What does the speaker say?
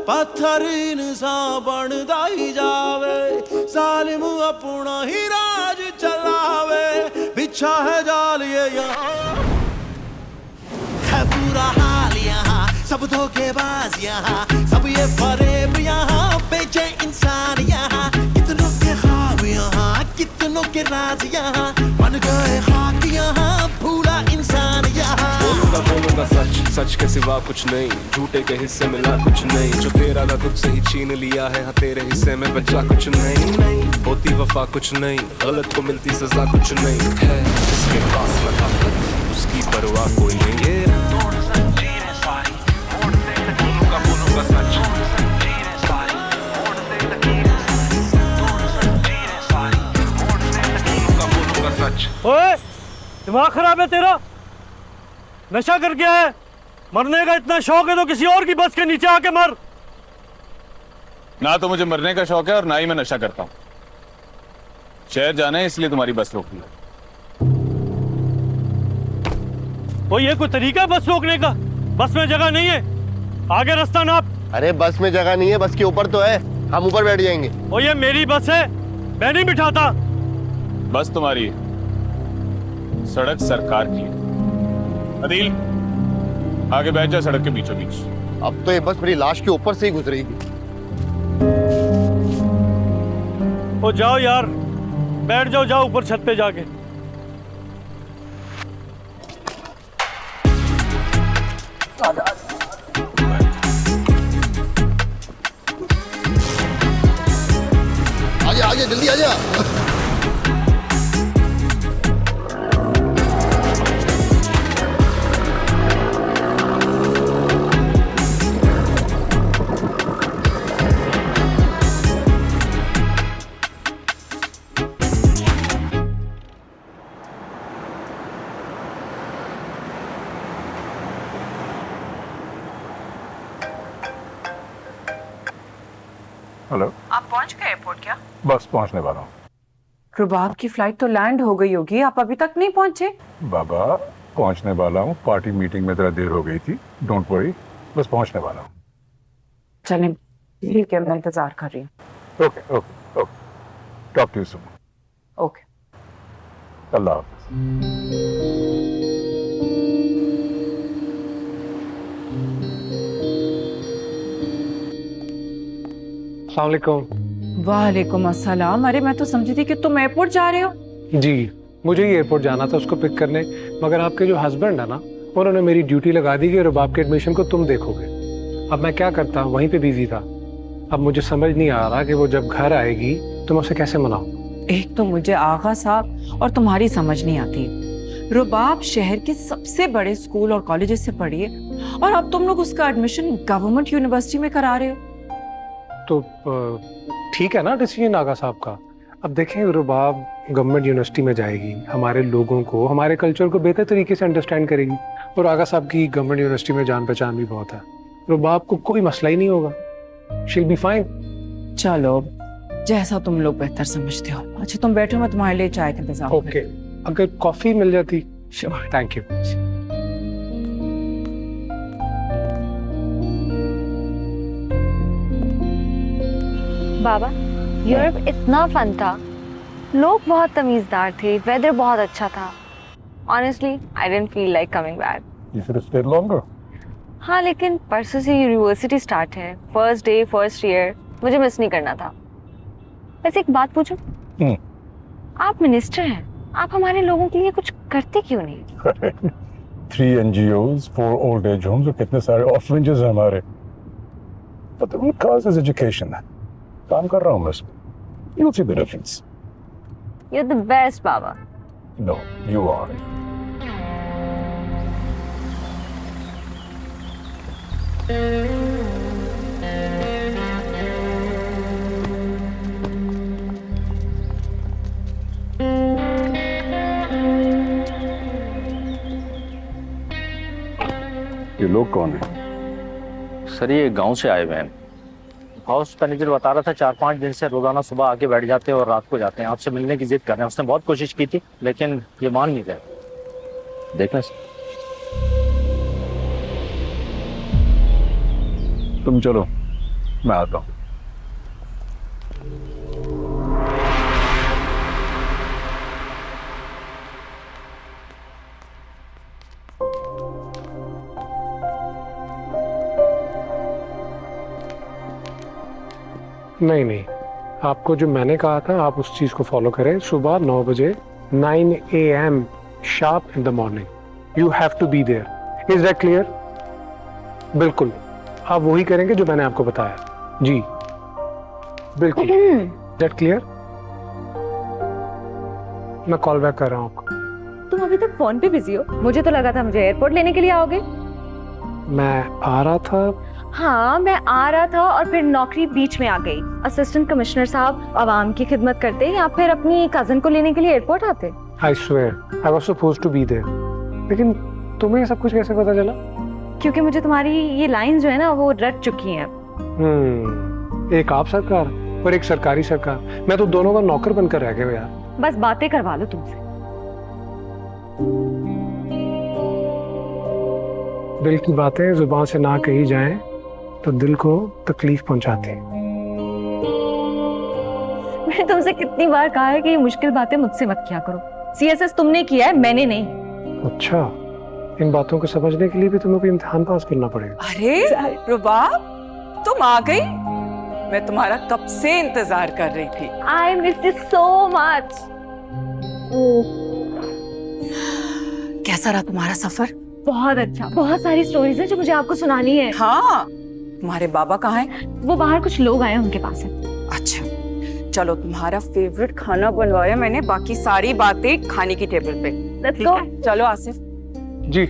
पत्थर इंसान बनदा ही जावे, जालिम अपना ही राज चलावे, बिछा है जाल ये यहाँ है बुरा हाल यहाँ, सब धोखेबाज यहाँ, सब ये फरेब यहाँ, बेचे इंसान यहाँ, कितनों के ख्वाब यहाँ, कितनों के राज यहाँ, बन गए खाक यहाँ, भूला इंसान यहाँ। बोलूंगा सच, सच के सिवा कुछ नहीं, झूठे के हिस्से मिला कुछ नहीं, जो तेरा था तुझसे ही छीन लिया है, हाँ तेरे हिस्से में बचा कुछ नहीं, होती वफा कुछ नहीं, गलत को मिलती सजा कुछ नहीं है, जिसके पास लगा उसकी परवाह कोई नहीं है। बोलूंगा सच, ओए, दिमाग खराब है तेरा? नशा कर गया है? मरने का इतना शौक है तो किसी और की बस के नीचे आके मर। ना तो मुझे मरने का शौक है और ना ही मैं नशा करता हूँ। शहर जाना है इसलिए तुम्हारी बस रोक ली। वो ये कोई तरीका है बस रोकने का? बस में जगह नहीं है, आगे रास्ता नाप। अरे बस में जगह नहीं है, बस के ऊपर तो है, हम ऊपर बैठ जाएंगे। वो ये मेरी बस है, मैं नहीं बिठाता। बस तुम्हारी है, सड़क सरकार की है। अदील आगे बैठ जा सड़क के बीचों बीच। अब तो ये बस मेरी लाश के ऊपर से ही गुजरेगी। ओ जाओ यार, बैठ जाओ, जाओ ऊपर छत पे जाके। आजा आजा जल्दी आजा। हेलो, आप पहुंच गए एयरपोर्ट क्या? बस पहुंचने वाला हूँ। रुबाब की फ्लाइट तो लैंड हो गई होगी, आप अभी तक नहीं पहुंचे? बाबा पहुंचने वाला हूँ, पार्टी मीटिंग में जरा देर हो गई थी, डोंट वरी, बस पहुंचने वाला हूँ। चलें, ठीक है, मैं इंतजार कर रही हूँ। Okay okay okay, talk to you soon. Okay, अल्लाह हाफिज़। वालेकुम अस्सलाम। अरे मैं तो समझी थी कि तुम एयरपोर्ट जा रहे हो। जी, मुझे ही एयरपोर्ट जाना था उसको पिक करने, मगर आपके जो हस्बैंड है ना, उन्होंने मेरी ड्यूटी लगा दी कि रुबाब के एडमिशन को तुम देखोगे। अब मैं क्या करता, वहीं पे बिजी था। अब मुझे समझ नहीं आ रहा कि वो जब घर आएगी तो मैं उसे कैसे मनाऊं। एक तो मुझे आगा साहब और तुम्हारी समझ नहीं आती। रुबाब शहर के सबसे बड़े स्कूल और कॉलेजेस से पढ़ी है और अब तुम लोग उसका एडमिशन गवर्नमेंट यूनिवर्सिटी में करा रहे हो। तो ठीक है ना डिसीजन आगा साहब का। अब देखें, रुबाब गवर्नमेंट यूनिवर्सिटी में जाएगी, हमारे लोगों को, हमारे कल्चर को बेहतर तरीके से अंडरस्टैंड करेगी, और आगा साहब की गवर्नमेंट यूनिवर्सिटी में जान पहचान भी बहुत है। रुबाब को कोई मसला ही नहीं होगा, शी विल बी फाइन। चलो जैसा तुम लोग बेहतर समझते हो। अच्छा तुम बैठो, मैं तुम्हारे लिए चाय का इंतजाम ओके, अगर कॉफी मिल जाती। Sure, thank you. Baba, Europe इतना फन था, लोग बहुत तमीज़दार थे, वेदर बहुत अच्छा था। Honestly I didn't feel like coming back. You should have stayed longer. हाँ, लेकिन परसों से यूनिवर्सिटी स्टार्ट है, फर्स्ट डे फर्स्ट ईयर, मुझे मिस नहीं करना था। वैसे एक बात पूछूं? आप मिनिस्टर हैं, आप हमारे लोगों के लिए कुछ करते क्यों नहीं? 3 NGOs, 4 old age homes और कितने सारे orphanages हैं हमारे। But the root cause is education. काम कर रहा हूँ मैं इसमें। You'll see the difference. You're the best, Baba. No, you are. ये लोग कौन हैं? सर ये गांव से आए हुए हैं। हाउस मैनेजर बता रहा था 4-5 दिन से रोजाना सुबह आके बैठ जाते हैं और रात को जाते हैं। आपसे मिलने की जिद कर रहे हैं। उसने बहुत कोशिश की थी लेकिन ये मान नहीं रहे। देखना तुम चलो, मैं आता हूँ। नहीं नहीं, आपको जो मैंने कहा था आप उस चीज को फॉलो करें। सुबह 9 बजे 9 AM sharp in the morning you have to be there. Is that clear? बिल्कुल, आप वही करेंगे जो मैंने आपको बताया। जी बिल्कुल। That clear? मैं कॉल बैक कर रहा हूँ आपको। तुम अभी तक फोन पे बिजी हो? मुझे तो लगा था मुझे एयरपोर्ट लेने के लिए आओगे। मैं आ रहा था। हाँ, मैं आ रहा था और फिर नौकरी बीच में आ गई। असिस्टेंट कमिश्नर साहब आवाम की खिदमत करते या फिर अपनी कजन को लेने के लिए एयरपोर्ट आते? I swear I was supposed to be there. लेकिन तुम्हें ये सब कुछ कैसे पता चला? क्योंकि मुझे तुम्हारी ये लाइन जो है ना वो रट चुकी हैं। एक आप सरकार और एक सरकारी सरकार, मैं तो दोनों का नौकर बनकर रह गया यार। बस बातें करवा लो तुमसे। दिल की बातें जुबान से ना कही जाएं तो दिल को तकलीफ पहुंचाती है। मैंने तुमसे कितनी बार कहा है कि ये मुश्किल बातें मुझसे मत किया करो। CSS तुमने किया है, मैंने नहीं। अच्छा, इन बातों को समझने के लिए भी तुम्हें कोई इम्तिहान पास करना पड़ेगा। अरे रुबाब, तुम आ गई? मैं तुम्हारा कब से इंतजार कर रही थी। I miss you so much. कैसा रहा तुम्हारा सफर? बहुत अच्छा, बहुत सारी स्टोरीज हैं जो मुझे आपको सुनानी है। हाँ, तुम्हारे बाबा कहाँ हैं? वो बाहर कुछ लोग आए हैं, उनके पास है। अच्छा, चलो तुम्हारा फेवरेट खाना बनवाया मैंने, बाकी सारी बातें खाने की टेबल पे। Let's ठीक go. है? चलो आसिफ। जी